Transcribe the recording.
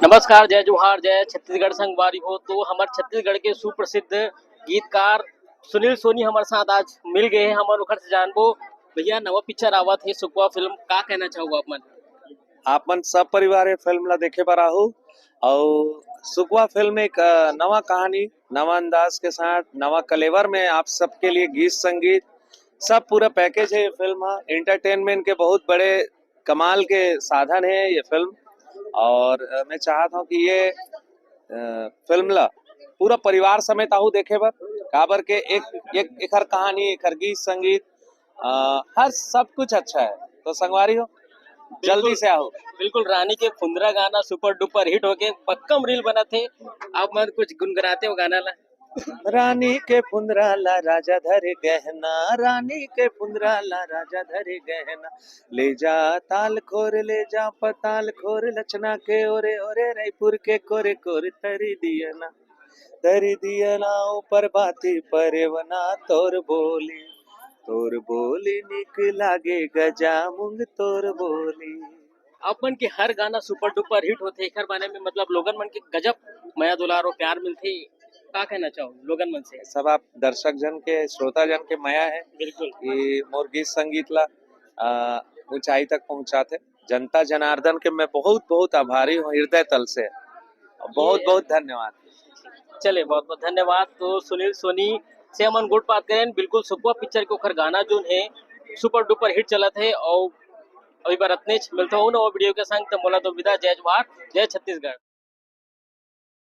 नमस्कार, जय जोहार, जय छत्तीसगढ़ संगवारी हो। तो हमारे छत्तीसगढ़ के सुप्रसिद्ध गीतकार सुनील सोनी हमारे साथ आज मिल गए हैं। हमन ओखर से जानबो भैया नवा पिक्चर आवत है सुकवा फिल्म का कहना चाहूँगा आप मन। आप मन सब परिवार ये फिल्म ला देखे बर आहू और सुकवा फिल्म एक नवा कहानी नवा अंदाज के साथ नवा कलेवर में आप सबके लिए गीत संगीत सब पूरा पैकेज है। ये फिल्म एंटरटेनमेंट के बहुत बड़े कमाल के साधन है ये फिल्म। और मैं चाहता हूँ कि ये फिल्म ला पूरा परिवार समेत आहू देखे बर काबर के एक हर कहानी एक हर गीत संगीत हर सब कुछ अच्छा है। तो संगवारी हो जल्दी से आओ। बिल्कुल रानी के फुंदरा गाना सुपर डुपर हिट होके पक्कम रील बना थे। आप मन कुछ गुनगुनाते हो गाना ला। रानी के फुंदराला राजा धरे गहना, रानी के फुंदराला राजा धरे गहना, ले जा ताल खोर ले जा पताल खोर लचना के ओरे ओरे रायपुर के कोरे कोरे तरी दियना ऊपर बाती परवना तोर बोली निक लागे गजा मुंग तोर बोली। आप मन के हर गाना सुपर डुपर हिट होते एकर बारे में मतलब लोगन मन के गजब माया दुलार और प्यार मिलते। का कहना चाहो लोगन मन से। सब आप दर्शक जन के श्रोता जन के माया है बिल्कुल कि मोर गीत संगीत ला ऊंचाई तक पहुंचाते। जनता जनार्दन के मैं बहुत बहुत आभारी हूँ हृदय तल से। बहुत बहुत धन्यवाद। चले बहुत बहुत धन्यवाद। तो सुनील सोनी से हमन गुड बात करें। बिल्कुल सुपर पिक्चर के ओखर गाना जो है सुपर डुपर हिट चलत है और अभी बार अतने मिलता हूँ ना वीडियो के संग। तो मोला तो विदा जय जवाहर जय छत्तीसगढ़।